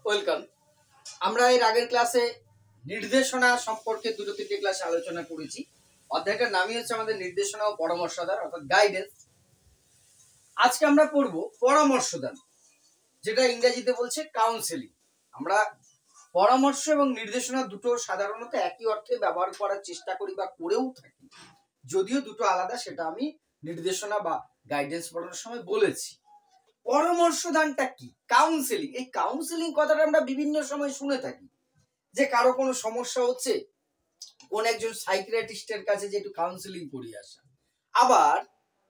Welcome. আমরা এর আগের ক্লাসে নির্দেশনা সম্পর্কে দুটো তিনটে ক্লাসে আলোচনা করেছি। অধ্যায়টার নামই হচ্ছে আমাদের নির্দেশনা ও পরামর্শদান অর্থাৎ গাইডেন্স। আজকে আমরা পড়ব পরামর্শদান, যেটা ইংরেজিতে বলছে কাউন্সেলিং। আমরা পরামর্শ এবং নির্দেশনা দুটো সাধারণত একই অর্থে ব্যবহার করার চেষ্টা করি বা করেও থাকি, যদিও দুটো আলাদা, সেটা আমি নির্দেশনা বা গাইডেন্স পড়ানোর সময় বলেছি। পরামর্শদানটা কি? কাউন্সেলিং। এই কাউন্সেলিং কথাটা আমরা বিভিন্ন সময় শুনে থাকি, যে কারো কোনো সমস্যা হচ্ছে, কোন একজন সাইকিয়াট্রিস্টের কাছে যে একটু কাউন্সেলিং করিয়ে আসা। আবার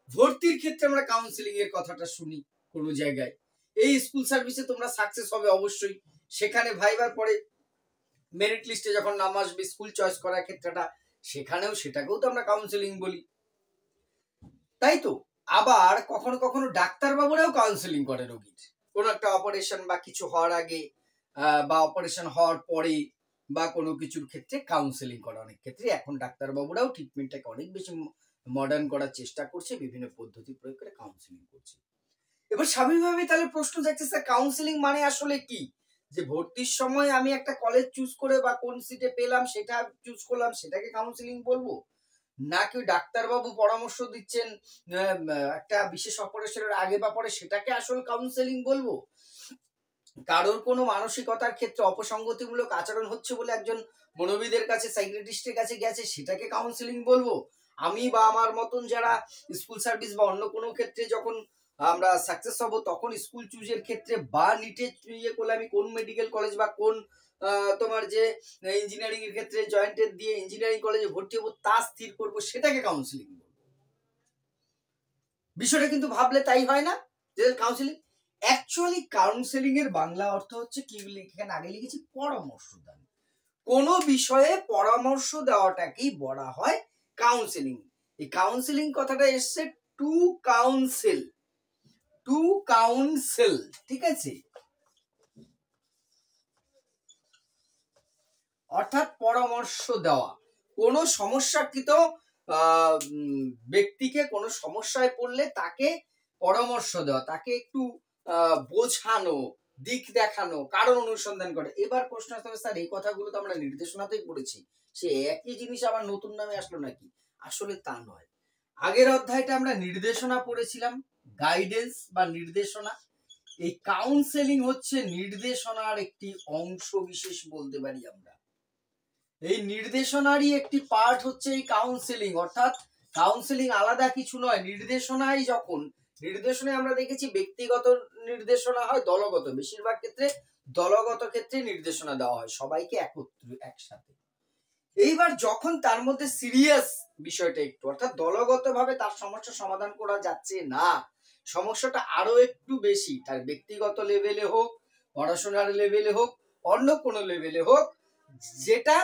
ভর্তির ক্ষেত্রে আমরা কাউন্সেলিং এর কথাটা শুনি কোনো জায়গায়। এই স্কুল সার্ভিসে তোমরা সাকসেস হবে অবশ্যই, সেখানে ভাইবার পরে মেরিট লিস্টে যখন নাম আসবে স্কুল চয়েস করার ক্ষেত্রটা, সেটাকেও তো আমরা কাউন্সেলিং বলি, তাই তো। আবার কখনো কখনো ডাক্তারবাবুরাও কাউন্সেলিং করে রোগীর, কোনো একটা অপারেশন বা কিছু হওয়ার আগে বা অপারেশন হওয়ার পরে বা কোনো কিছুর ক্ষেত্রে কাউন্সেলিং করে। অনেক ক্ষেত্রে এখন ডাক্তারবাবুরাও ট্রিটমেন্টটাকে অনেক বেশি মডার্ন করার চেষ্টা করছে, বিভিন্ন পদ্ধতি প্রয়োগ করে কাউন্সেলিং করছে। এবার স্বাভাবিকভাবে তাহলে প্রশ্ন যাচ্ছে, স্যার কাউন্সেলিং মানে আসলে কি? যে ভর্তির সময় আমি একটা কলেজ চুজ করে বা কোন সিটে পেলাম সেটা চুজ করলাম, সেটাকে কাউন্সেলিং বলবো? নাকি ডাক্তারবাবু পরামর্শ দিচ্ছেন একটা বিশেষ অপারেশনের আগে বা পরে, সেটাকে আসল কাউন্সেলিং বলবো? কারোর কোনো মানসিকতার ক্ষেত্রে অপসঙ্গতিমূলক আচরণ হচ্ছে বলে একজন মনোবিদের কাছে, সাইকিয়াট্রিস্টের কাছে গেছে, সেটাকে কাউন্সেলিং বলবো? আমি বা আমার মতন যারা স্কুল সার্ভিস বা অন্য কোনো ক্ষেত্রে যখন আমরা সাকসেস হব, তখন স্কুল চুজের ক্ষেত্রে বা নিটে ইয়ে করলে আমি কোন মেডিকেল কলেজ বা কোন তোমার যে ইঞ্জিনিয়ারিং এর ক্ষেত্রে জয়েন্টের দিয়ে ইঞ্জিনিয়ারিং কলেজে ভর্তি হবো তা স্থির করবো, সেটাকে কাউন্সেলিং বলবো। বিষয়টা কিন্তু ভাবলে তাই হয় না যে কাউন্সেলিং। অ্যাকচুয়ালি কাউন্সেলিং এর বাংলা অর্থ হচ্ছে কি, এখানে আগে লিখেছি পরামর্শ দান। কোনো বিষয়ে পরামর্শ দেওয়াটাকেই বলা হয় কাউন্সেলিং। এই কাউন্সেলিং কথাটা এসছে টু কাউন্সেল, টু কাউন্সেল, ঠিক আছে, অর্থাৎ পরামর্শ দেওয়া। কোনো সমস্যাকৃত ব্যক্তিকে কোনো সমস্যায় পড়লে তাকে পরামর্শ দেওয়া, তাকে একটু বোঝানো, দিক দেখানো, কারণ অনুসন্ধান করে। এবার প্রশ্ন আসতে হবে, স্যার এই কথাগুলো তো আমরা নির্দেশনাতেই পড়েছি, সে একই জিনিস আবার নতুন নামে আসলো নাকি? আসলে তা নয়। আগের অধ্যায়টা আমরা নির্দেশনা পড়েছিলাম, গাইডেন্স বা নির্দেশনা। এই কাউন্সেলিং হচ্ছে নির্দেশনার একটি অংশ বিশেষ বলতে পারি আমরা। এই নির্দেশনারই একটি পার্ট হচ্ছে এই কাউন্সেলিং, অর্থাৎ কাউন্সেলিং আলাদা কিছু নয়। নির্দেশনায় নির্দেশনায় আমরা দেখেছি ব্যক্তিগত নির্দেশনা হয়, দলগত, বেশিরভাগ ক্ষেত্রে দলগত ক্ষেত্রে নির্দেশনা দেওয়া হয় সবাইকে একসাথে। এইবার যখন তার মধ্যে সিরিয়াস বিষয়টা একটু, অর্থাৎ দলগত ভাবে তার সমস্যা সমাধান করা যাচ্ছে না, সমস্যাটা আরো একটু বেশি, তার ব্যক্তিগত লেভেলে হোক, পড়াশোনার লেভেলে হোক, অন্য কোনো লেভেলে হোক, যেটা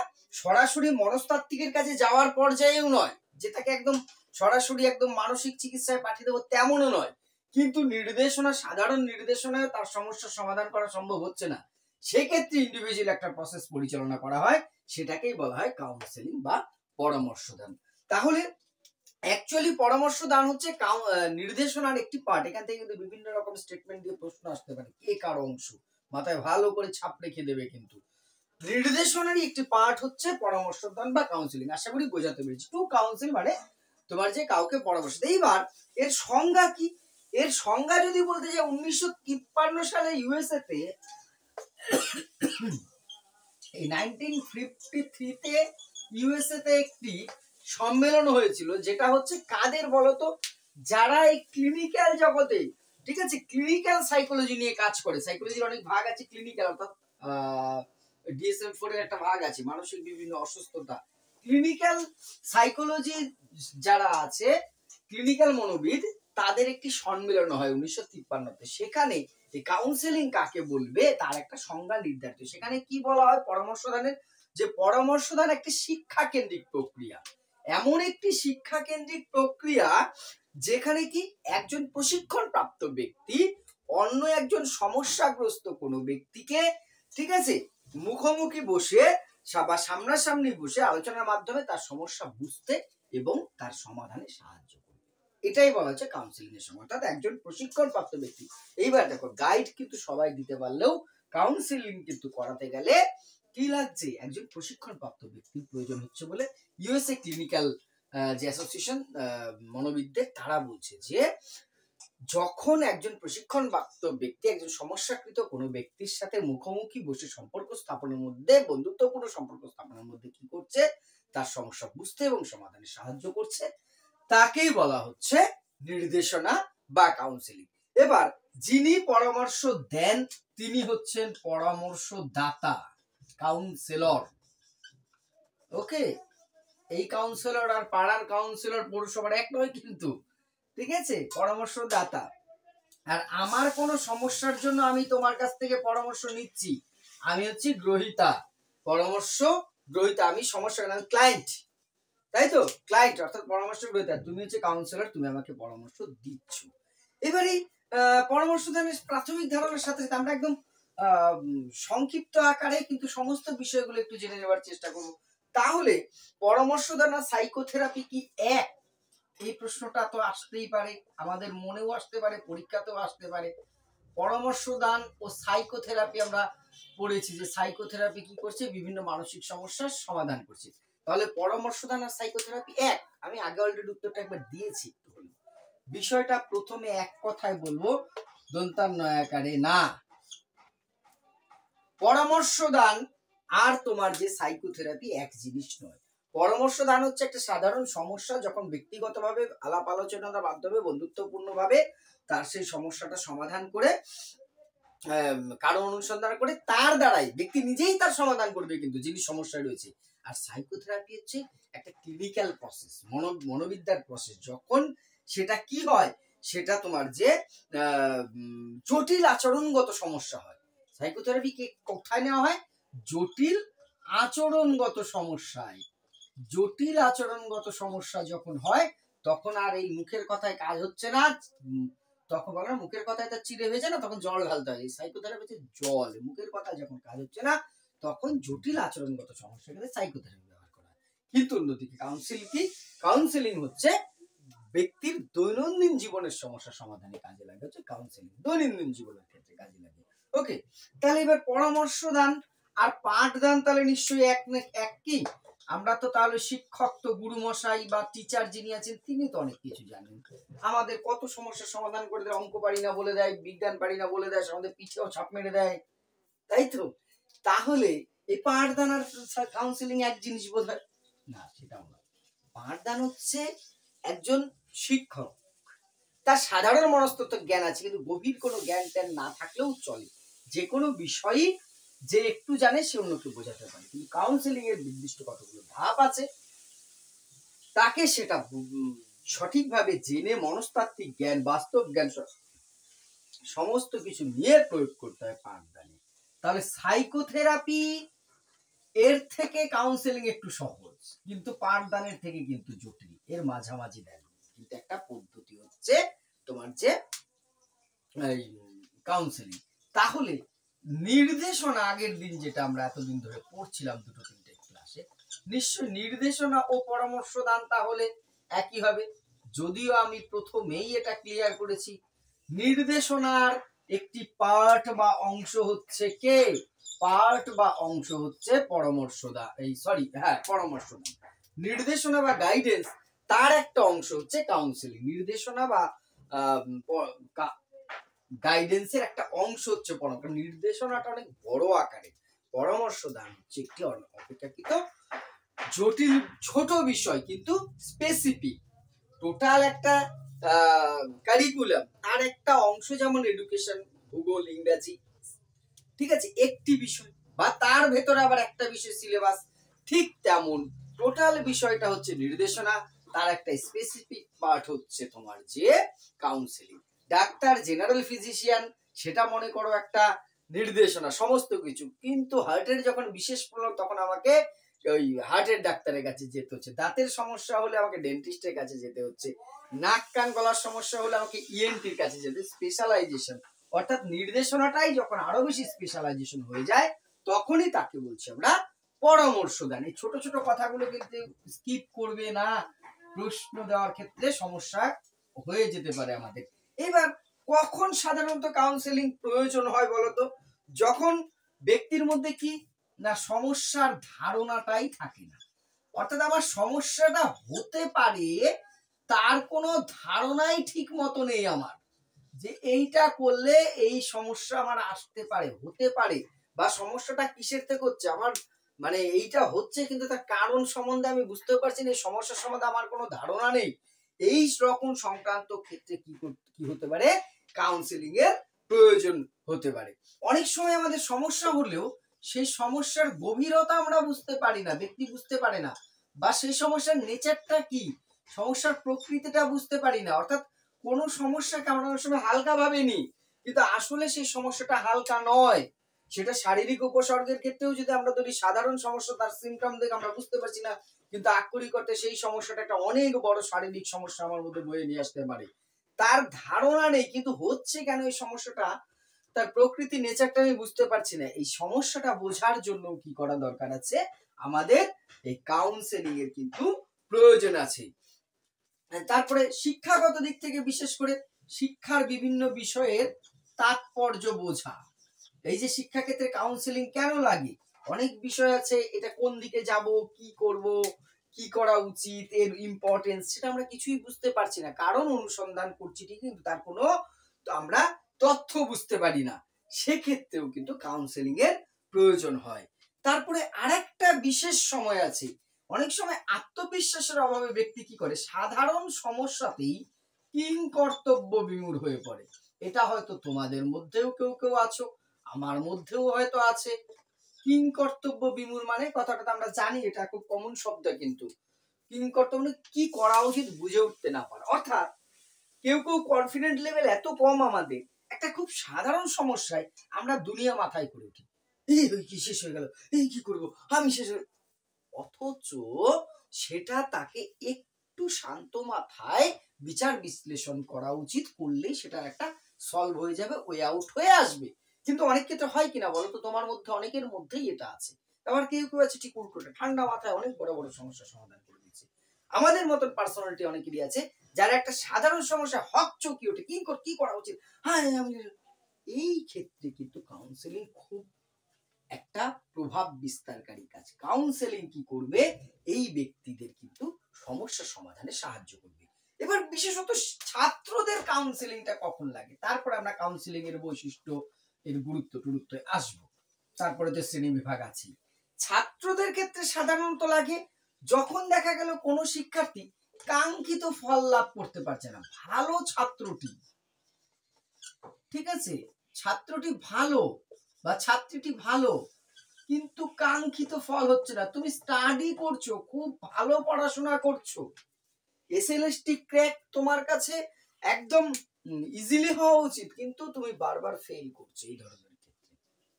সরাসরি মনস্তাত্ত্বিকের কাছে যাওয়ার পর্যায়েও নয়, যেটাকে একদম সরাসরি একদম মানসিক চিকিৎসায় পাঠিয়ে দেবো তেমনও নয়, কিন্তু নির্দেশনা, সাধারণ নির্দেশনায় তার সমস্যার সমাধান করা সম্ভব হচ্ছে না, সেক্ষেত্রে ইন্ডিভিজুয়াল একটা প্রসেস পরিচালনা করা হয়, সেটাকেই বলা হয় কাউন্সেলিং বা পরামর্শ দান। তাহলে অ্যাকচুয়ালি পরামর্শ দান হচ্ছে নির্দেশনার একটি পার্ট। এখান থেকে কিন্তু বিভিন্ন রকম স্টেটমেন্ট দিয়ে প্রশ্ন আসতে পারে, কে কার অংশ, মাথায় ভালো করে ছাপ রেখে দেবে। কিন্তু নির্দেশনারই একটি পার্ট হচ্ছে পরামর্শ দান বা কাউন্সেলিং। আশা করি বোঝাতে পেরেছি। টু কাউন্সিল মানে তোমার যে কাউকে পরামর্শ। এইবার এর সংজ্ঞা কি? এর সংজ্ঞা যদি বলতে যাই, 1953 সালে ইউএসএ তে, এই 1953 তে ইউএসএ তে একটি সম্মেলন হয়েছিল, যেটা হচ্ছে কাদের বলতো, যারা এই ক্লিনিক্যাল জগতে, ঠিক আছে, ক্লিনিক্যাল সাইকোলজি নিয়ে কাজ করে। সাইকোলজির অনেক ভাগ আছে, ক্লিনিক্যাল অর্থাৎ DSM-4 এর একটা ভাগ আছে, মানসিক বিভিন্ন অসুস্থতা। ক্লিনিক্যাল সাইকোলজি যারা আছে, ক্লিনিক্যাল মনোবিদ, তাদের একটি সম্মেলন হয় 1953 তে। সেখানে এই কাউন্সেলিং কাকে বলবে তার একটা সংজ্ঞা নির্ধারিত। সেখানে কি বলা হয় পরামর্শদানের, যে পরামর্শদান একটি শিক্ষা কেন্দ্রিক প্রক্রিয়া। এমন একটি শিক্ষা কেন্দ্রিক প্রক্রিয়া যেখানে কি একজন প্রশিক্ষণ প্রাপ্ত ব্যক্তি অন্য একজন সমস্যাগ্রস্ত কোনো ব্যক্তিকে, ঠিক আছে, মুখোমুখি বসে বা সামনাসামনি বসে আলোচনার মাধ্যমে তার সমস্যা বুঝতে এবং তার সমাধানে সাহায্য করবে, এটাই বলা হচ্ছে কাউন্সেলিং এর সময়, অর্থাৎ একজন প্রশিক্ষণ প্রাপ্ত ব্যক্তি। এইবার দেখো, গাইড কিন্তু সবাই দিতে পারলেও কাউন্সিলিং কিন্তু করাতে গেলে কি লাগছে, একজন প্রশিক্ষণপ্রাপ্ত ব্যক্তির প্রয়োজন হচ্ছে বলে ইউএসএ ক্লিনিক্যাল যে অ্যাসোসিয়েশন মনোবিদদের, তারা বলছে যে যখন একজন প্রশিক্ষণপ্রাপ্ত ব্যক্তি একজন সমস্যাকৃত কোনো ব্যক্তির সাথে মুখোমুখি বসে সম্পর্ক স্থাপনের মধ্যে, বন্ধুত্বপূর্ণ সম্পর্ক স্থাপনের মধ্যে কি করছে, তার সমস্যা বুঝতে এবং সমাধানে সাহায্য করছে, তাকেই বলা হচ্ছে নির্দেশনা বা কাউন্সিলিং। এবার যিনি পরামর্শ দেন তিনি হচ্ছেন পরামর্শদাতা, কাউন্সিলর। ওকে, এই কাউন্সিলর আর পাড়ার কাউন্সিলর পৌরসভার এক নয় কিন্তু, ঠিক আছে, পরামর্শদাতা। আর আমার কোনো সমস্যার জন্য আমি তোমার কাছ থেকে পরামর্শ নিচ্ছি, আমি হচ্ছি গ্রহীতা, পরামর্শ গ্রহীতা, আমি সমস্যা, আমি ক্লায়েন্ট, তাই তো, ক্লায়েন্ট অর্থাৎ পরামর্শ গ্রহীতা, তুমি হচ্ছে কাউন্সিলর, তুমি আমাকে পরামর্শ দিচ্ছ। এবারে পরামর্শ দানের প্রাথমিক ধারণার সাথে সাথে আমরা একদম সংক্ষিপ্ত আকারে কিন্তু সমস্ত বিষয়গুলো একটু জেনে নেওয়ার চেষ্টা করব। তাহলে পরামর্শ দান আর সাইকোথেরাপি কি এক? এই প্রশ্নটা তো আসতেই পারে, আমাদের মনেও আসতে পারে, পরীক্ষাতেও আসতে পারে। পরামর্শ দান ও সাইকোথেরাপি আমরা পড়েছি যে সাইকোথেরাপি কি করছে, বিভিন্ন মানসিক সমস্যার সমাধান করছে। তাহলে পরামর্শ দান আর সাইকোথেরাপি এক? আমি আগে অলরেডি উত্তরটা একবার দিয়েছি। বিষয়টা প্রথমে এক কথায় বলবো, দন্তান্বয় আকারে না। পরামর্শ দান আর তোমার যে সাইকোথেরাপি এক জিনিস নয়। পরামর্শ দান হচ্ছে একটা সাধারণ সমস্যা, যখন ব্যক্তিগতভাবে আলাপ আলোচনার মাধ্যমে বন্ধুত্বপূর্ণভাবে তার সেই সমস্যাটা সমাধান করে, কারণ অনুসন্ধান করে তার দ্বারাই ব্যক্তি নিজেই তার সমাধান করবে কিন্তু যিনি সমস্যায় রয়েছে। আর সাইকোথেরাপি হচ্ছে একটা ক্লিনিক্যাল প্রসেস, মনোবিদ্যার প্রসেস। যখন সেটা কি হয়, সেটা তোমার যে জটিল আচরণগত সমস্যা হয়, সাইকোথেরাপি কে কোথায় নেওয়া হয়, জটিল আচরণগত সমস্যায়। জটিল আচরণগত সমস্যা যখন হয় তখন আর এই মুখের কথায় কাজ হচ্ছে না, তখন বলে না মুখের কথায় তার চিড়ে হয়ে যায় না, তখন জল ঢালতে হয়। সাইকোথেরাপিতে জল, মুখের কথায় যখন কাজ হচ্ছে না তখন জটিল আচরণগত সমস্যা ক্ষেত্রে সাইকোথেরাপি ব্যবহার করা হয়। কিন্তু অন্যদিকে কাউন্সিলিং হচ্ছে ব্যক্তির দৈনন্দিন জীবনের সমস্যা সমাধানে কাজে লাগে, হচ্ছে কাউন্সিলিং, দৈনন্দিন জীবনের ক্ষেত্রে কাজে লাগে। ওকে, তাহলে এবার পরামর্শ দান আর পাঠদান তাহলে নিশ্চয়ই এক কি? আমরা তো তাহলে শিক্ষক তো গুরু মশাই বা টিচার যিনি আছেন তিনি তো অনেক কিছু জানেন, আমাদের কত সমস্যার সমাধান করে দেয়, অঙ্ক পারি না বলে দেয়, বিজ্ঞান পারি না বলে দেয়, আমাদের পিঠেও ছাপ মেরে দেয়, তাই তো। তাহলে এই পাঠদান আর কাউন্সিলিং এক জিনিস বোধ হয় না? সেটাও না। পাঠদান হচ্ছে একজন শিক্ষক, তার সাধারণ মনস্তত্ত্ব জ্ঞান আছে কিন্তু গভীর কোনো জ্ঞান ট্যান না থাকলেও চলে, যে কোনো বিষয়ই যে একটু জানে সে অন্যকে বোঝাতে পারে। কিন্তু কাউন্সিলিং এর নির্দিষ্ট কতগুলো ধাপ আছে, তাকে সেটা সঠিকভাবে জেনে মনস্তাত্ত্বিক জ্ঞান, বাস্তব জ্ঞান সমস্ত কিছু নিয়ে প্রয়োগ করতে হয় পাঠদানে। তাহলে সাইকোথেরাপি এর থেকে কাউন্সিলিং একটু সহজ, কিন্তু পাঠদানের থেকে কিন্তু জটিল, এর মাঝামাঝি দেয়। কিন্তু একটা পদ্ধতি হচ্ছে তোমার যে কাউন্সিলিং। তাহলে নির্দেশনা, আগের দিন যেটা আমরা এতদিন ধরে পড়ছিলাম দুটো তিনটে ক্লাসে, নিশ্চয় নির্দেশনা ও পরামর্শ দান তাহলে একই হবে। যদিও আমি প্রথমেই এটা ক্লিয়ার করেছি, নির্দেশনার একটি পার্ট বা অংশ হচ্ছে কে, পার্ট বা অংশ হচ্ছে পরামর্শদান, পরামর্শদান। নির্দেশনা বা গাইডেন্স তার একটা অংশ হচ্ছে কাউন্সিলিং। নির্দেশনা বা গাইডেন্সের একটা অংশ হচ্ছে পরামর্শ। নির্দেশনাটা অনেক বড় আকারে, পরামর্শ দান হচ্ছে একটি অপেক্ষাকৃত জটিল ছোট বিষয় কিন্তু স্পেসিফিক। টোটাল একটা কারিকুলাম তার একটা অংশ, যেমন এডুকেশন, ভূগোল, ইংরেজি, ঠিক আছে, একটি বিষয়, বা তার ভেতরে আবার একটা বিষয় সিলেবাস, ঠিক তেমন টোটাল বিষয়টা হচ্ছে নির্দেশনা, তার একটা স্পেসিফিক পার্ট হচ্ছে তোমার যে কাউন্সিলিং। ডাক্তার, জেনারেল ফিজিশিয়ান, সেটা মনে করো একটা নির্দেশনা সমস্ত কিছু, কিন্তু হার্টের যখন বিশেষ প্রবলেম তখন আমাকে ওই হার্টের ডাক্তারের কাছে যেতে হচ্ছে, দাঁতের সমস্যা হলে আমাকে ডেন্টিস্টের কাছে যেতে হচ্ছে, নাক কান গলার সমস্যা হলে আমাকে ইএনটির কাছে যেতে, স্পেশালাইজেশন। অর্থাৎ নির্দেশনাটাই যখন আরো বেশি স্পেশালাইজেশন হয়ে যায় তখনই তাকে বলছি আমরা পরামর্শ দান। এই ছোট ছোট কথাগুলো কিন্তু স্কিপ করবে না, প্রশ্ন দেওয়ার ক্ষেত্রে সমস্যা হয়ে যেতে পারে আমাদের। এবার কখন সাধারণত কাউন্সিলিং প্রয়োজন হয় বলতো? যখন ব্যক্তির মধ্যে কি না সমস্যার ধারণাটাই থাকে না, অর্থাৎ আমার সমস্যাটা হতে পারে তার কোনো ধারণাই ঠিক মতো নেই আমার, যে এইটা করলে এই সমস্যা আমার আসতে পারে, হতে পারে, বা সমস্যাটা কিসের থেকে হচ্ছে আমার মানে এইটা হচ্ছে, কিন্তু তার কারণ সম্বন্ধে আমি বুঝতে পারছি না, এই সমস্যার সম্বন্ধে আমার কোনো ধারণা নেই। এই রকম সংক্রান্ত ক্ষেত্রে কি হতে পারে, কাউন্সেলিং এর প্রয়োজন হতে পারে। অনেক সময় আমাদের সমস্যা হলেও সেই সমস্যার গভীরতা আমরা বুঝতে পারি না, ব্যক্তি বুঝতে পারে না, বা সেই সমস্যার নেচারটা কি, সমস্যার প্রকৃতিটা বুঝতে পারি না। অর্থাৎ কোনো সমস্যাকে আমরা অনেক সময় হালকা ভাবে নিই, কিন্তু আসলে সেই সমস্যাটা হালকা নয়। সেটা শারীরিক উপসর্গের ক্ষেত্রেও যদি আমরা ধরি, সাধারণ সমস্যা তার সিমটম দেখে আমরা বুঝতে পারছি না, কিন্তু আক্ষরিক অর্থে সেই সমস্যাটা একটা অনেক বড় শারীরিক সমস্যা আমার মধ্যে বয়ে নিয়ে আসতে পারে। তার ধারণা নেই, কিন্তু হচ্ছে কেন এই সমস্যাটা, তার প্রকৃতি নেচারটা আমি বুঝতে পারছি না। এই সমস্যাটা বোঝার জন্য কি করা দরকার আছে, আমাদের এই কাউন্সেলিং এর কিন্তু প্রয়োজন আছে। তারপরে শিক্ষাগত দিক থেকে বিশেষ করে শিক্ষার বিভিন্ন বিষয়ের তাৎপর্য বোঝা। এই যে শিক্ষাক্ষেত্রে কাউন্সেলিং কেন লাগে, অনেক বিষয় আছে, এটা কোন দিকে যাব, কি করব, কি করা উচিত, এর ইম্পর্টেন্স, সেটা আমরা কিছুই বুঝতে পারছি না। কারণ অনুসন্ধান করছি ঠিক, কিন্তু তার কোনো আমরা তথ্য বুঝতে পারি না। সেক্ষেত্রেও কিন্তু কাউন্সেলিং এর প্রয়োজন হয়। তারপরে আরেকটা বিশেষ সময় আছে, অনেক সময় আত্মবিশ্বাসের অভাবে ব্যক্তি কি করে, সাধারণ সমস্যাতেই কিং কর্তব্য বিমূঢ় হয়ে পড়ে। এটা হয়তো তোমাদের মধ্যেও কেউ কেউ আছো, আমার মধ্যেও হয়তো আছে। কিং কর্তব্য বিমূঢ় মানে কথাটা আমরা জানি, এটা খুব কমন শব্দ, কিন্তু কিং কর্তব্য মানে কি করা উচিত বুঝে উঠতে না পারা। অর্থাৎ কেউ কেউ কনফিডেন্ট লেভেল এত কম আমাদের, একটা খুব সাধারণ সমস্যায় আমরা দুনিয়া মাথায় করে উঠি, এই কি শেষ হয়ে গেল, এই কি করব, আমি শেষ হয়ে, অথচ সেটা তাকে একটু শান্ত মাথায় বিচার বিশ্লেষণ করা উচিত, করলেই সেটা একটা সলভ হয়ে যাবে, ওয়ে আউট হয়ে আসবে। কিন্তু অনেক ক্ষেত্রে হয় কিনা বলতো, তোমার মধ্যে অনেকের মধ্যেই এটা আছে। আবার কেউ কেউ আছে ঠিক উল্টোটা, ঠান্ডা মাথায় অনেক বড় বড় সমস্যার সমাধান করে দিচ্ছে। আমাদের মতন পার্সোনালিটি অনেকেরই আছে, যারা একটা সাধারণ সমস্যা হক চৌকি ওঠে, কি করা উচিত, হ্যাঁ আমি, এই ক্ষেত্রে কিন্তু কাউন্সেলিং খুব একটা প্রভাব বিস্তারকারী কাজ। কাউন্সেলিং কি করবে, এই ব্যক্তিদের কিন্তু সমস্যা সমাধানে সাহায্য করবে। এবার বিশেষত ছাত্রদের কাউন্সেলিংটা কখন লাগে, তারপরে আমরা কাউন্সেলিং এর বৈশিষ্ট্য, এর গুরুত্ব আসবো। তারপরে তো শ্রেণী বিভাগ আছে। ছাত্রদের ক্ষেত্রে সাধারণত লাগে যখন দেখা গেল কোনো শিক্ষার্থী কাঙ্ক্ষিত ফল লাভ করতে পারছে না। ভালো ছাত্রটি, ঠিক আছে, ছাত্রটি ভালো বা ছাত্রীটি ভালো, কিন্তু কাঙ্ক্ষিত ফল হচ্ছে না। তুমি স্টাডি করছো, খুব ভালো পড়াশোনা করছো, এসএলএসটি ক্র্যাক তোমার কাছে একদম ইজিলি হওয়া উচিত, কিন্তু তুমি বারবার ফেল করছো। এই ধরনের ক্ষেত্রে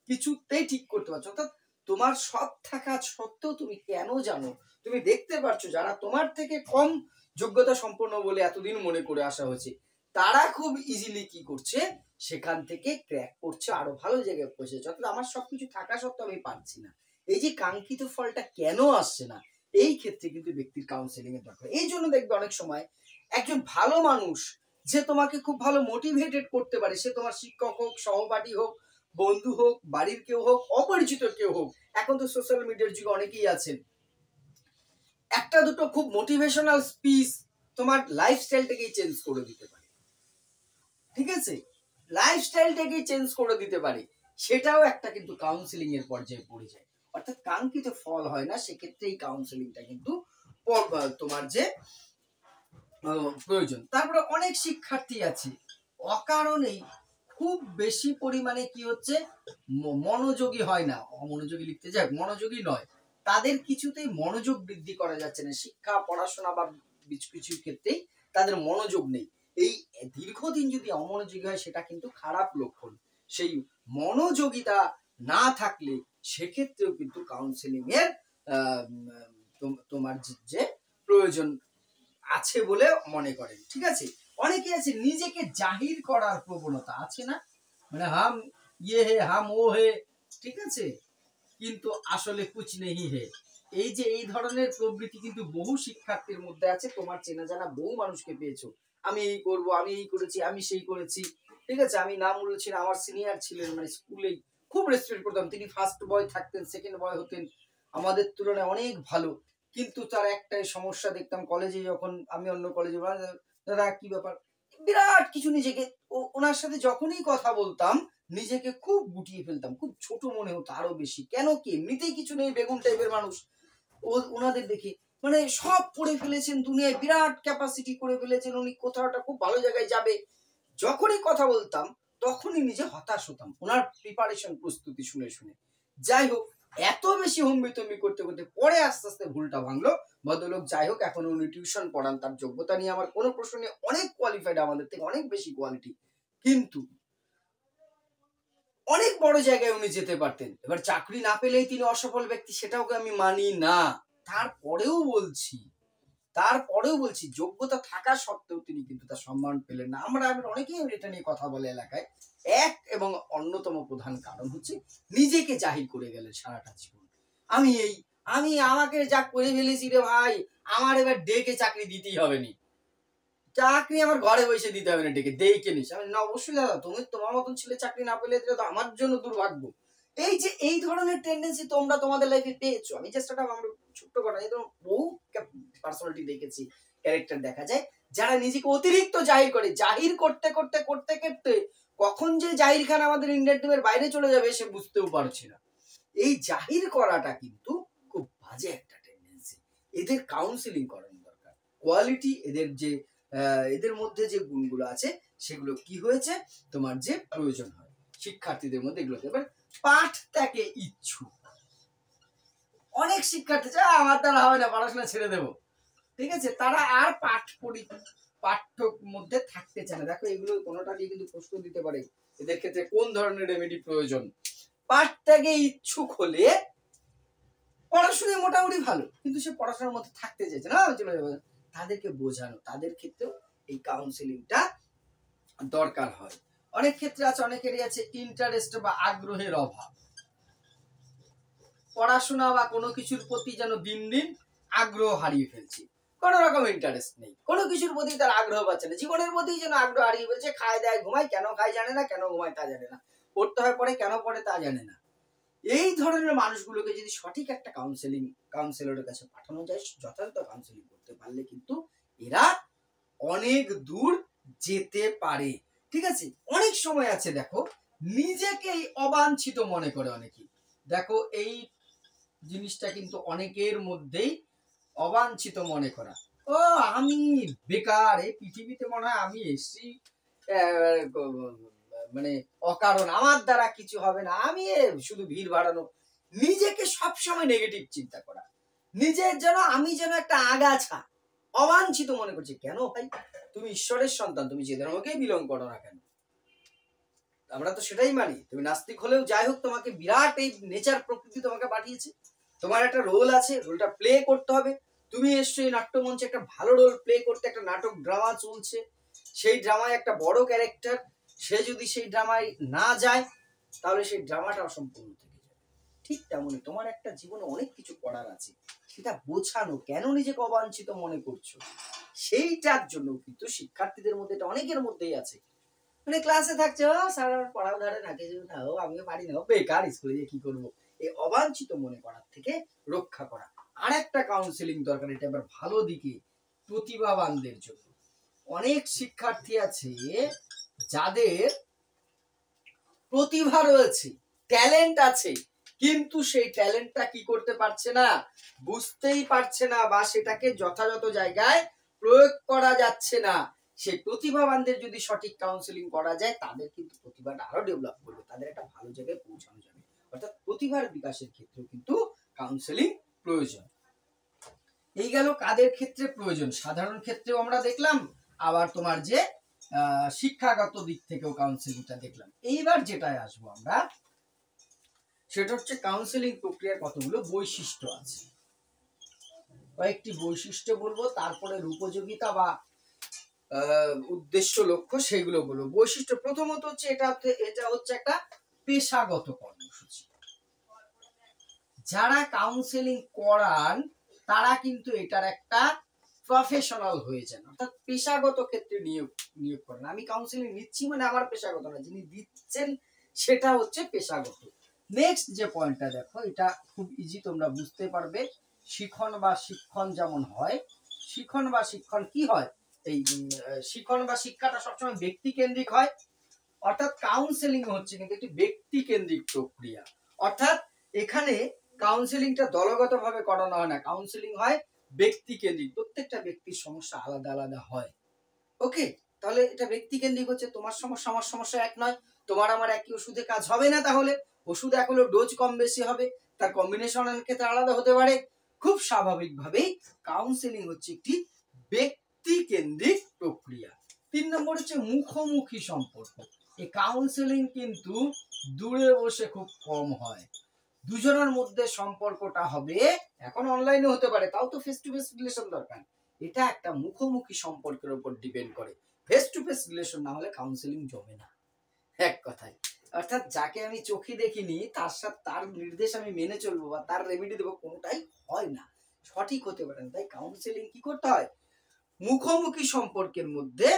কিছুতেই ঠিক করতে পারছো, অর্থাৎ তোমার সব থাকা সত্ত্বেও তুমি কেন জানো, তুমি দেখতে পাচ্ছ যারা তোমার থেকে কম যোগ্যতা সম্পন্ন বলে এতদিন মনে করে আসা হয়েছে, তারা খুব ইজিলি কি করছে, সেখান থেকে ক্র্যাক করছে, আরো ভালো জায়গায় পৌঁছেছে। অর্থাৎ আমার সবকিছু থাকা সত্ত্বেও আমি পারছি না, এই যে কাঙ্ক্ষিত ফলটা কেন আসছে না, এই ক্ষেত্রে কিন্তু ব্যক্তির কাউন্সেলিং এর দরকার। এই জন্য দেখবে অনেক সময় একজন ভালো মানুষ যে তোমাকে খুব ভালো মোটিভেটেড করতে পারে, সে তোমার শিক্ষক হোক, সহপাঠী হোক, বন্ধু হোক, বাড়ির কেউ হোক, অপরিচিত কেউ হোক, এখন তো সোশ্যাল মিডিয়ার যুগে অনেকেই আছেন, একটা দুটো খুব মোটিভেশনাল স্পিচ তোমার লাইফস্টাইলটাকেই চেঞ্জ করে দিতে পারে। ঠিক আছে, লাইফস্টাইলটাকেই চেঞ্জ করে দিতে পারে, সেটাও একটা কিন্তু কাউন্সেলিং এর পর্যায়ে পড়ে যায়। অর্থাৎ কাঙ্ক্ষিত ফল হয় না, সেক্ষেত্রে এই কাউন্সেলিংটা কিন্তু তোমার যে প্রয়োজন। তারপরে অনেক শিক্ষার্থী আছে অকারণেই খুব বেশি পরিমাণে কি হচ্ছে, মনোযোগী হয় না, অমনোযোগী লিখতে যাক, মনোযোগী নয়, তাদের কিছুতেই মনোযোগ বৃদ্ধি করা যাচ্ছে না, শিক্ষা পড়াশোনা বা কিছু ক্ষেত্রেই তাদের মনোযোগ নেই। এই দীর্ঘদিন যদি অমনোযোগী হয়, সেটা কিন্তু খারাপ লক্ষণ। সেই মনোযোগিতা না থাকলে সেক্ষেত্রেও কিন্তু কাউন্সেলিং এর তোমার যে প্রয়োজন আছে বলে মনে করেন। ঠিক আছে, অনেকে আছে নিজেকে জাহির করার প্রবণতা আছে না, মানে হাম ইয়ে হে, হাম ও হে, ঠিক আছে, কিন্তু আসলে কুছ নেই হে। এই যে এই ধরনের প্রবৃত্তি কিন্তু বহু শিক্ষার্থীর মধ্যে আছে, তোমার চেনা জানা বহু মানুষকে পেয়েছো, আমি এই করব, আমি এই করেছি, আমি সেই করেছি। ঠিক আছে, আমি নাম বলছি না, আমার সিনিয়র ছিলেন, মানে স্কুলে খুব রেসপেক্ট করতাম। তিনি ফার্স্ট বয় থাকতেন, সেকেন্ড বয় হতেন, আমাদের তুলনায় অনেক ভালো। কিন্তু তার একটাই সমস্যা দেখতাম, কলেজে যখন আমি অন্য কলেজে, দাদা কি ব্যাপার, বিরাট কিছু নিজেকে, ওনার সাথে যখনই কথা বলতাম নিজেকে খুব গুটিয়ে ফেলতাম, খুব ছোট মনে হতো আরো বেশি। কেন কি, এমনিতেই কিছু নেই, বেগুন টাইপের মানুষ। ওনাদের দেখে মানে সব পড়ে ফেলেছেন, দুনিয়ায় বিরাট ক্যাপাসিটি করে ফেলেছেন উনি, কোথাও একটা খুব ভালো জায়গায় যাবে। যখনই কথা বলতাম তখনই নিজে হতাশ হতাম ওনার প্রিপারেশন প্রস্তুতি শুনে শুনে। যাই হোক, এত বেশি হম্বিতম্বি করতে করতে পরে আস্তে আস্তে ভুলটা ভাঙলো। ভদ্রলোক যাই হোক, এখন উনি টিউশন পড়ান, তার যোগ্যতা নিয়ে আমার কোনো প্রশ্ন নেই, অনেক কোয়ালিফাইড, আমাদের থেকে অনেক বেশি কোয়ালিটি। কিন্তু অনেক বড় জায়গায় উনি যেতে পারতেন। এবার চাকরি না পেলেই তিনি অসফল ব্যক্তি, সেটাও আমি মানি না। তারপরেও বলছি যোগ্যতা থাকা সত্ত্বেও তিনি কিন্তু তার সম্মান পেলেন না। আমরা অনেকেই এটা নিয়ে কথা বলে এলাকায়। এক এবং অন্যতম প্রধান কারণ হচ্ছে নিজেকে জাহির করে গেলেন সারাটা জীবন। আমি আমাকে যা করে ফেলেছি রে ভাই, আমার এবার ডেকে চাকরি দিতেই হবে নি, চাকরি আমার ঘরে বসে দিতে হবে না, ডেকে দেখে নিস। আমি না, অবশ্যই দাদা, তুমি তোমার মতন ছেলে চাকরি না পেলে তো আমার জন্য দুর্ভাগ্য। এই যে এই ধরনের টেন্ডেন্সি তোমরা তোমাদের লাইফে পেয়েছো। আমি জাস্ট একটা আমরা ছোট্ট কথা, এই ধরুন বহু পার্সোনালিটি দেখেছি, ক্যারেক্টার দেখা যায় যারা নিজেকে অতিরিক্ত জাহির করে, জাহির করতে করতে করতে করতে কখন যে জাহির খান আমাদের ইন্ডিয়ান টিমের বাইরে চলে যাবে সে বুঝতেও পারছে না। এই জাহির করাটা কিন্তু খুব বাজে একটা টেন্ডেন্সি। এদের কাউন্সিলিং করানো দরকার। কোয়ালিটি, এদের মধ্যে যে গুণগুলো আছে সেগুলো কি হয়েছে তোমার যে প্রয়োজন হয় শিক্ষার্থীদের মধ্যে, এগুলো এবার পাঠ ত্যাগে ইচ্ছুক অনেক শিক্ষার্থী চায় আমার দ্বারা হবে না, পড়াশোনা ছেড়ে দেবো, ঠিক আছে, তারা আর পাঠ্য মধ্যে থাকতে চায় না। দেখো, এগুলো কোনোটা দিয়ে কিন্তু প্রশ্ন দিতে পারে এদের ক্ষেত্রে কোন ধরনের রেমেডি প্রয়োজন। পাঠ ত্যাগে ইচ্ছুক হলে পড়াশোনায় মোটামুটি ভালো, কিন্তু সে পড়াশোনার মধ্যে থাকতে চাইছে না, তাদেরকে বোঝানো, তাদের ক্ষেত্রেও এই কাউন্সিলিংটা দরকার হয়। অনেক ক্ষেত্রে আছে, অনেকেরই আছে ইন্টারেস্ট বা আগ্রহের অভাব, পড়াশোনা বা কোনো কিছুর প্রতি যেন দিন দিন আগ্রহ হারিয়ে ফেলছি, কোনো রকম ইন্টারেস্ট নেই, কোনো কিছুর প্রতি তার আগ্রহ পাচ্ছে না, জীবনের প্রতি যেন আগ্রহ হারিয়ে ফেলছে। খায় দেয় ঘুমায়, কেন খায় জানে না, কেন ঘুমায় তা জানে না, পড়তে হয় পড়ে, কেন পড়ে তা জানে না। এই ধরনের মানুষগুলোকে যদি সঠিক একটা কাউন্সিলরের কাছে পাঠানো যায়, যথাযথ কাউন্সিলিং করতে পারলে কিন্তু এরা অনেক দূর যেতে পারে। ঠিক আছে, অনেক সময় আছে দেখো নিজেকেই অবাঞ্ছিত মনে করে অনেকে। দেখো, এই জিনিসটা কিন্তু অনেকের মধ্যেই অবাঞ্ছিত মনে করা। ও আমি বেকার, এই পৃথিবীতে মনে হয় আমি এসছি মানে অকারণ, আমার দ্বারা কিছু হবে না, আমি শুধু ভিড় বাড়ানো, নিজেকে সবসময় নেগেটিভ চিন্তা করা, নিজের যেন আমি যেন একটা আগাছা, অবাঞ্ছিত মনে করছি। কেন ভাই, তুমি ঈশ্বরের সন্তান, তুমি যে ধর্মকেই বিলং করো না কেন, আমরা তো সেটাই মানি। তুমি নাস্তিক হলেও যাই হোক, তোমাকে বিরাট এই নেচার, প্রকৃতি তোমাকে পাঠিয়েছে, তোমার একটা রোল আছে, রোলটা প্লে করতে হবে। তুমি এসছো এই নাট্যমঞ্চে একটা ভালো রোল প্লে করতে, একটা নাটক ড্রামা চলছে, সেই ড্রামায় একটা বড় ক্যারেক্টার, সে যদি সেই ড্রামায় না যায় তাহলে সেই ড্রামাটা অসম্পূর্ণ থেকে যাবে। ঠিক তেমনই তোমার একটা জীবনে অনেক কিছু করার আছে, সেটা বোঝানো, কেন নিজেকে অবাঞ্ছিত মনে করছো, সেইটার জন্য কিন্তু শিক্ষার্থীদের মধ্যে, এটা অনেকের মধ্যেই আছে, মানে ক্লাসে থাকছে, ও স্যার আমার পড়াও ধরে না, কিছু না, ও আমিও পারি না, বেকার, স্কুলে গিয়ে কি করবো, এই অবাঞ্ছিত মনে করার থেকে রক্ষা করা। আর একটা কাউন্সিলিং দরকার, এটা এবার ভালো দিকে, প্রতিভাবানদের জন্য। অনেক শিক্ষার্থী আছে যাদের প্রতিভা রয়েছে, ট্যালেন্ট আছে, কিন্তু সেই ট্যালেন্টটা কি করতে পারছে না, বুঝতেই পারছে না, বা সেটাকে যথাযথ জায়গায় প্রয়োগ করা যাচ্ছে না। সেই প্রতিভাবানদের যদি সঠিক কাউন্সিলিং করা যায়, তাদের কিন্তু প্রতিভাটা আরো ডেভেলপ করবে, তাদের একটা ভালো জায়গায় পৌঁছানো যাবে। অর্থাৎ প্রতিভার বিকাশের ক্ষেত্রেও কিন্তু কাউন্সিলিং প্রয়োজন। এই গেল কাদের ক্ষেত্রে প্রয়োজন, সাধারণ ক্ষেত্রেও আমরা দেখলাম, আবার তোমার যে শিক্ষাগত দিক থেকেও কাউন্সিলিংটা দেখলাম। এইবার যেটায় আসবো আমরা, সেটা হচ্ছে কাউন্সিলিং প্রক্রিয়ার কতগুলো বৈশিষ্ট্য আছে, কয়েকটি বৈশিষ্ট্য বলবো, তারপরে উপযোগিতা বা উদ্দেশ্য লক্ষ্য সেগুলো বলবো। বৈশিষ্ট্য প্রথমত হচ্ছে এটা হচ্ছে একটা পেশাগত কর্মসূচি। যারা কাউন্সিলিং করান তারা কিন্তু এটার একটা প্রফেশনাল হয়ে যান, অর্থাৎ পেশাগত ক্ষেত্রে নিয়োগ করেন। আমি কাউন্সিলিং নিচ্ছি মানে আমার পেশাগত না, যিনি দিচ্ছেন সেটা হচ্ছে পেশাগত। নেক্সট যে পয়েন্টটা দেখো, এটা খুব ইজি, তোমরা বুঝতে পারবে। শিখন বা শিক্ষণ যেমন হয়, শিখন বা শিক্ষণ কি হয়, এই শিখন বা শিক্ষাটা সবসময় ব্যক্তি কেন্দ্রিক হয়, অর্থাৎ কাউন্সেলিং হচ্ছে কিন্তু একটি ব্যক্তি কেন্দ্রিক প্রক্রিয়া। অর্থাৎ এখানে কাউন্সেলিংটা দলগতভাবে করানো হয় না, কাউন্সেলিং হয় ব্যক্তি কেন্দ্রিক, প্রত্যেকটা ব্যক্তির সমস্যা আলাদা আলাদা হয়। ওকে, তাহলে এটা ব্যক্তি কেন্দ্রিক হচ্ছে, তোমার সমস্যা আমার সমস্যা এক নয়, তোমার আমার একই ওষুধে কাজ হবে না, তাহলে ওষুধ এক হলেও ডোজ কম বেশি হবে, তার কম্বিনেশনের ক্ষেত্রে আলাদা হতে পারে। খুব স্বাভাবিকভাবেই কাউন্সেলিং হচ্ছে একটি ব্যক্তি কেন্দ্রিক প্রক্রিয়া। 3 নম্বর হচ্ছে মুখোমুখি সম্পর্ক। এই কাউন্সেলিং কিন্তু দূরে বসে খুব কম হয়, দুজনের মধ্যে সম্পর্কটা হবে, এখন অনলাইনে হতে পারে, তাও তো ফেস টু ফেস রিলেশন দরকার, এটা একটা মুখোমুখি সম্পর্কের উপর ডিপেন্ড করে। ফেস টু ফেস রিলেশন না হলে কাউন্সেলিং জমে না, এক কথায়। অর্থাৎ যাকে আমি চোখে দেখিনি তার সাথে তার নির্দেশ আমি মেনে চলবো বা তার রেমেডি দেবো, কোনোটাই হয় না, সঠিক হতে পারে না। তাই কাউন্সেলিং কি করতে হয়, মুখোমুখি সম্পর্কের মধ্যে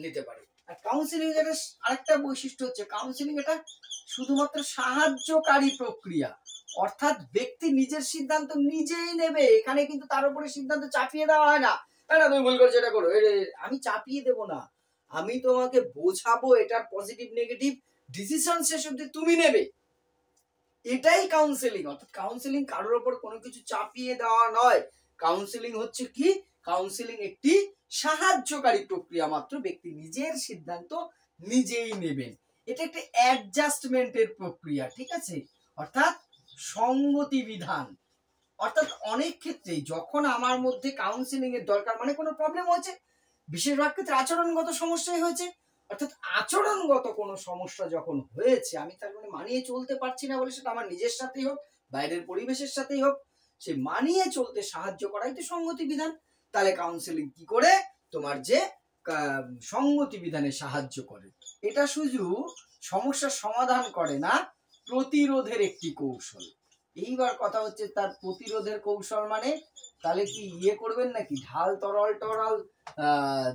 নিতে পারে। আর কাউন্সেলিং এর আরেকটা বৈশিষ্ট্য হচ্ছে, কাউন্সেলিং এটা শুধুমাত্র সাহায্যকারী প্রক্রিয়া, অর্থাৎ ব্যক্তি নিজের সিদ্ধান্ত নিজেই নেবে, এখানে কিন্তু তার উপরে সিদ্ধান্ত চাপিয়ে দেওয়া হয় না, না তুমি ভুল করছো এটা করো, আমি চাপিয়ে দেব না, আমি তোমাকে বোঝাবো, এটার পজিটিভ নেগেটিভ ডিসিশন শেষ অবধি তুমি নেবে, এটাই কাউন্সেলিং। অর্থাৎ কাউন্সেলিং কারোর উপর কোনো কিছু চাপিয়ে দেওয়া নয়, কাউন্সেলিং হচ্ছে কি, কাউন্সেলিং একটি সাহায্যকারী প্রক্রিয়া মাত্র, ব্যক্তি নিজের সিদ্ধান্ত নিজেই নেবেন, এটা একটা অ্যাডজাস্টমেন্টের প্রক্রিয়া, ঠিক আছে, অর্থাৎ সঙ্গতি বিধান। অর্থাৎ অনেক ক্ষেত্রেই যখন আমার মধ্যে কাউন্সেলিং এর দরকার, মানে কোনো প্রবলেম হয়েছে, বেশিরভাগ ক্ষেত্রে আচরণগত সমস্যাই হয়েছে, অর্থাৎ আচরণগত কোনো সমস্যা যখন হয়েছে, আমি তার মানে মানিয়ে চলতে পারছি না বলে, সেটা আমার নিজের সাথেই হোক বাইরের পরিবেশের সাথেই হোক, সে মানিয়ে চলতে সাহায্য করাই তো সঙ্গতি বিধান। তাহলে কাউন্সেলিং কি করে, তোমার যে সঙ্গতি বিধানে সাহায্য করে, এটা শুধু সমস্যার সমাধান করে না, প্রতিরোধের একটি কৌশল। এইবার কথা হচ্ছে তার প্রতিরোধের কৌশল মানে, তাহলে কি ইয়ে করবেন নাকি, ঢাল তরল টরল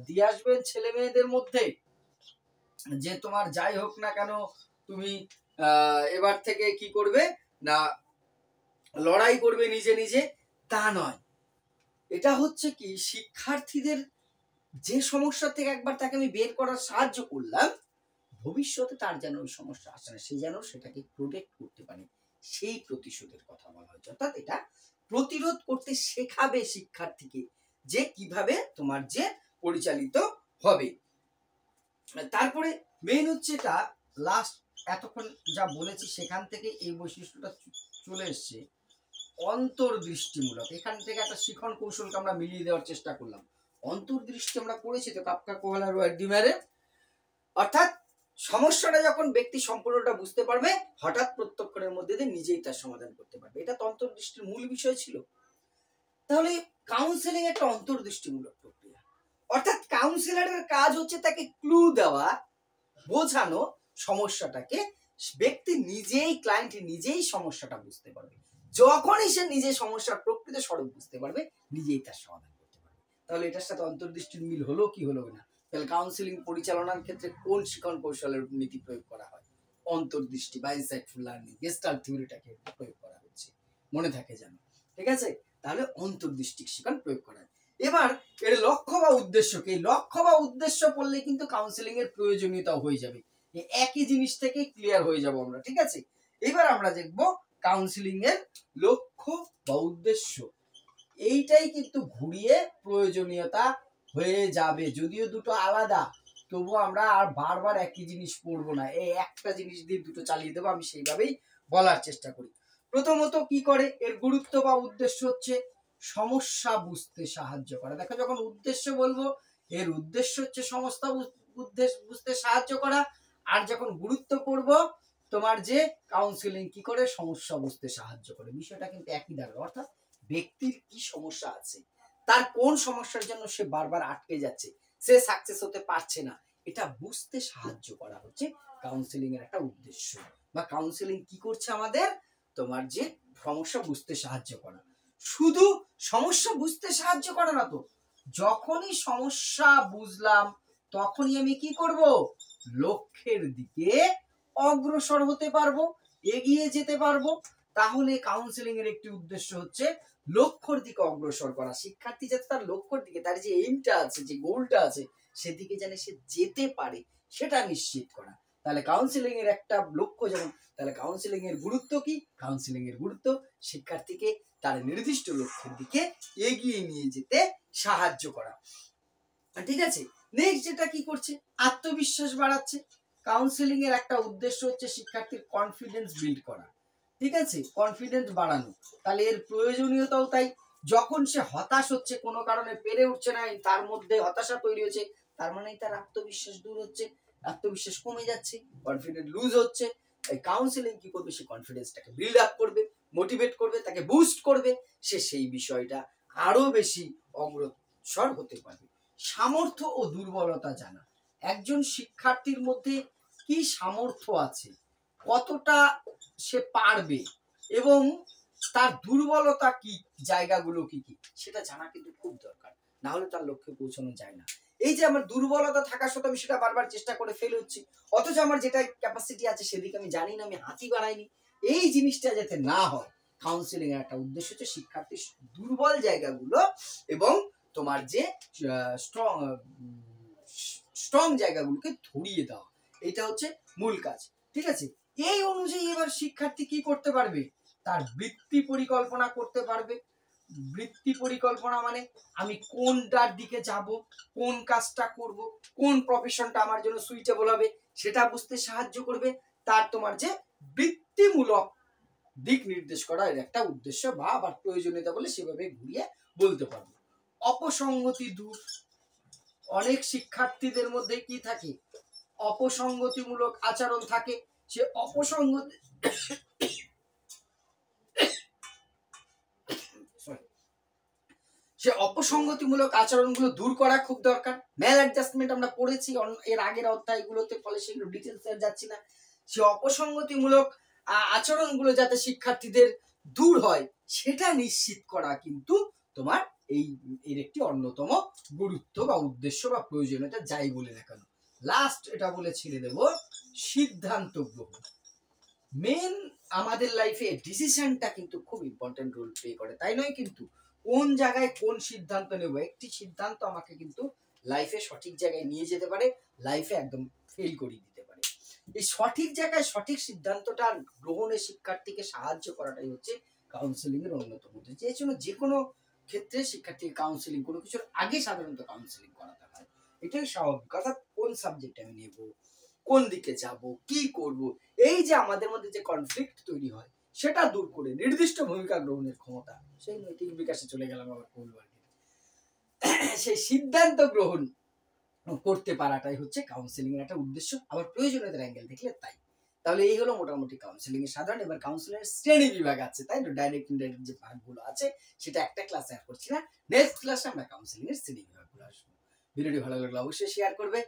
দিয়ে আসবেন ছেলে মেয়েদের মধ্যে, যে তোমার যাই হোক না কেন তুমি এবার থেকে কি করবে না, লড়াই করবে নিজে নিজে, তা নয়। এটা হচ্ছে কি, শিক্ষার্থীদের যে সমস্যা থেকে একবার তাকে আমি বের করার সাহায্য করলাম, ভবিষ্যতে তার যেন ওই সমস্যা আসে না, সে যেন সেটাকে প্রোটেক্ট করতে পারে, সেই প্রতিশোধের কথা বলা হয়েছে। অর্থাৎ এটা প্রতিরোধ করতে শেখাবে শিক্ষার্থীকে, যে কিভাবে তোমার যে পরিচালিত হবে। তারপরে মেইন হচ্ছে এটা, লাস্ট এতক্ষণ যা বলেছি সেখান থেকে এই বৈশিষ্ট্যটা চলে এসছে, অন্তর্দৃষ্টিমূলক। এখান থেকে একটা শিখন কৌশলকে আমরা মিলিয়ে দেওয়ার চেষ্টা করলাম। অন্তর্দৃষ্টি আমরা করেছি তো কাপকা কোহালা রোয়ার্ডিমারে, অর্থাৎ সমস্যাটা যখন ব্যক্তি সম্পূর্ণটা বুঝতে পারবে, হঠাৎ প্রত্যক্ষণের মধ্যে দিয়ে নিজেই তার সমাধান করতে পারবে, এটা তো অন্তর্দৃষ্টির মূল বিষয় ছিল। তাহলে কাউন্সেলিং একটা অন্তর্দৃষ্টিমূলক প্রক্রিয়া, অর্থাৎ কাউন্সিলরের কাজ হচ্ছে তাকে ক্লু দেওয়া, বোঝানো সমস্যাটাকে, ব্যক্তি নিজেই, ক্লায়েন্ট নিজেই সমস্যাটা বুঝতে পারবে, যখনই সে নিজে সমস্যার প্রকৃত স্বরূপ বুঝতে পারবে, নিজেই তার সমাধান করতে পারবে। তাহলে এটার সাথে অন্তর্দৃষ্টির মিল হলো কি হলো না? তাহলে কাউন্সিলিং পরিচালনার ক্ষেত্রে কোন শিখন কৌশলের নীতি প্রয়োগ করা হয়? অন্তর্দৃষ্টি বা ইনসাইটফুল লার্নিং, গেস্টাল্ট থিওরিটাকে প্রয়োগ করা হচ্ছে, মনে থাকে যেন, ঠিক আছে? তাহলে অন্তর্দৃষ্টি শিখন প্রয়োগ করা। এবার এর লক্ষ্য বা উদ্দেশ্য কি, লক্ষ্য বা উদ্দেশ্য পড়লে কিন্তু কাউন্সিলিং এর প্রয়োজনীয়তা হয়ে যাবে, একই জিনিস থেকে ক্লিয়ার হয়ে যাব আমরা, ঠিক আছে? এবার আমরা দেখব কাউন্সিলিং এর লক্ষ্য বা উদ্দেশ্য, এইটাই কিন্তু ঘুরিয়ে প্রয়োজনীয়তা হয়ে যাবে, যদিও দুটো আলাদা, তবু আমরা আর বারবার একই জিনিস পড়বো না, এই একটা জিনিস দিয়ে দুটো চালিয়ে দেবো, আমি সেইভাবেই বলার চেষ্টা করি। প্রথমত কি করে, এর গুরুত্ব বা উদ্দেশ্য হচ্ছে সমস্যা বুঝতে সাহায্য করা। দেখো যখন উদ্দেশ্য বলবো, এর উদ্দেশ্য হচ্ছে সমস্যা বুঝতে সাহায্য করা, আর যখন গুরুত্ব করব, তোমার যে কাউন্সিলিং কি করে সমস্যা বুঝতে সাহায্য করে, বিষয়টা কিন্তু একই দাঁড়াবে। অর্থাৎ ব্যক্তির কি সমস্যা আছে, তার কোন সমস্যার জন্য সে বারবার আটকে যাচ্ছে, সে সাকসেস হতে পারছে না, এটা বুঝতে সাহায্য করা হচ্ছে কাউন্সিলিং এর একটা উদ্দেশ্য। বা কাউন্সিলিং কি করছে আমাদের, তোমার যে সমস্যা বুঝতে সাহায্য করা। শুধু সমস্যা বুঝতে সাহায্য করা না তো, যখনই সমস্যা বুঝলাম তখনই আমি কি করব, লক্ষ্যের দিকে অগ্রসর হতে পারবো। এগিয়ে যেতে পারবো। তাহলে কাউন্সেলিং এর একটি উদ্দেশ্য হচ্ছে লক্ষ্যর দিকে অগ্রসর করা, শিক্ষার্থী যাতে তার লক্ষ্যর দিকে, তার যে এইমটা আছে, যে গোলটা আছে, সেদিকে যেন সে যেতে পারে সেটা নিশ্চিত করা। তাহলে কাউন্সেলিং এর একটা লক্ষ্য যেমন, তাহলে কাউন্সেলিং এর গুরুত্ব কি? কাউন্সেলিং এর গুরুত্ব শিক্ষার্থীকে তার নির্দিষ্ট লক্ষ্যের দিকে এগিয়ে নিয়ে যেতে সাহায্য করা। ঠিক আছে, নেক্সট যেটা কি করছে, আত্মবিশ্বাস বাড়াচ্ছে। কাউন্সেলিং এর একটা উদ্দেশ্য হচ্ছে শিক্ষার্থীর কনফিডেন্স বিল্ড করা। ঠিক আছে, কনফিডেন্স বাড়ানো। তাহলে এর প্রয়োজনীয়তাও তাই। যখন সে হতাশ হচ্ছে, কোনো কারণে পেরে উঠছে না, তার মধ্যে হতাশা তৈরি হচ্ছে, তার মানে তার আত্মবিশ্বাস দূর হচ্ছে, আত্মবিশ্বাস কমে যাচ্ছে, কনফিডেন্স লুজ হচ্ছে। এই কাউন্সেলিং কি করবে, সে কনফিডেন্সটাকে বিল্ড আপ করবে, মোটিভেট করবে, তাকে বুস্ট করবে, সে সেই বিষয়টা আরো বেশি অগ্রসর হতে পারবে। সামর্থ্য ও দুর্বলতা জানা। একজন শিক্ষার্থীর মধ্যে কি সামর্থ্য আছে, কতটা সে পারবে, এবং তার দুর্বলতা কি, জায়গাগুলো কি কি, সেটা জানা কিন্তু খুব দরকার। না হলে তার লক্ষ্যে পৌঁছানো যায় না। এই যে আমার দুর্বলতা থাকা সত্ত্বেও আমি সেটা বারবার চেষ্টা করে ফেল হচ্ছি, অথচ আমার যেটা ক্যাপাসিটি আছে সেদিকে আমি জানি না, আমি হাতই বাড়াইনি, এই জিনিসটা যাতে না হয়, কাউন্সিলিং এর একটা উদ্দেশ্য হচ্ছে শিক্ষার্থীর দুর্বল জায়গাগুলো এবং তোমার যে স্ট্রং জায়গাগুলোকে ধরিয়ে দেওয়া, এটা হচ্ছে মূল কাজ। ঠিক আছে, এই অনুযায়ী এবার শিক্ষার্থী কি করতে পারবে, তার বৃত্তি পরিকল্পনা করতে পারবে। বৃত্তি পরিকল্পনা মানে আমি কোনটার দিকে যাব, কোন কাজটা করব, কোন প্রফেশনটা আমার জন্য সুইটেবল হবে সেটা বুঝতে সাহায্য করবে। তার তোমার যে বৃত্তিমূলক দিক নির্দেশ করা এর একটা উদ্দেশ্য বা আবার প্রয়োজনীয়তা বলে সেভাবে ঘুরিয়ে বলতে পারবো। অপসংগতি দূর। অনেক শিক্ষার্থীদের মধ্যে কি থাকে, অপসংগতিমূলক আচরণ থাকে। সে অপসংগতি সে অপসংগতিমূলক আচরণগুলো দূর করা খুব দরকার। ম্যাল অ্যাডজাস্টমেন্ট আমরা পড়েছি এর আগের অধ্যায়গুলোতে, ফলে সেগুলো ডিটেলসে যাচ্ছি না। সে অপসংগতিমূলক আচরণগুলো যাতে শিক্ষার্থীদের দূর হয় সেটা নিশ্চিত করা কিন্তু তোমার এর একটি অন্যতম গুরুত্ব বা উদ্দেশ্য বা প্রয়োজনীয়তা, যাই বলে না কেন। লাস্ট এটা বলে ছেড়ে দেব, সিদ্ধান্ত গ্রহণ। মেন আমাদের লাইফে ডিসিশনটা কিন্তু খুব ইম্পর্টেন্ট রোল প্লে করে, তাই নয় কিন্তু কোন জায়গায় কোন সিদ্ধান্ত নেব, একটি সিদ্ধান্ত আমাকে কিন্তু লাইফে সঠিক জায়গায় নিয়ে যেতে পারে, লাইফে একদম ফেল করিয়ে দিতে পারে। এই সঠিক জায়গায় সঠিক সিদ্ধান্তটা গ্রহণে শিক্ষার্থীকে সাহায্য করাটাই হচ্ছে কাউন্সেলিং এর অন্যতম উদ্দেশ্য। এই জন্য যে কোনো ক্ষেত্রে শিক্ষার্থীকে কাউন্সেলিং, কোনো কিছুর আগে সাধারণত কাউন্সেলিং করাতে হয়, এটাই স্বাভাবিক। অর্থাৎ কোন সাবজেক্ট আমি নেব, কোন দিকে যাব, কি করব, এই যে আমাদের মধ্যে যে কনফ্লিক্ট তৈরি হয় সেটা দূর করে নির্দিষ্ট ভূমিকা গ্রহণের ক্ষমতা, সেই নৈতিক বিকাশে চলে গেলাম আবার সেই সিদ্ধান্ত গ্রহণ করতে পারাটাই হচ্ছে কাউন্সেলিং এর একটা উদ্দেশ্য, আবার প্রয়োজনীয়তার অ্যাঙ্গেল দেখলে তাই। তাহলে এই হলো মোটামুটি কাউন্সেলিং এর সাধারণ। এবার কাউন্সিলিং এর শ্রেণী বিভাগ আছে, তাই তো, ডাইরেক্ট ইনডাইরেক্ট যে ভাগগুলো আছে সেটা একটা ক্লাসে আর করছি না, নেক্সট ক্লাসে আমরা কাউন্সেলিং এর শ্রেণী বিভাগগুলো আসবো। ভিডিওটি ভালো লাগলে অবশ্যই শেয়ার করবে।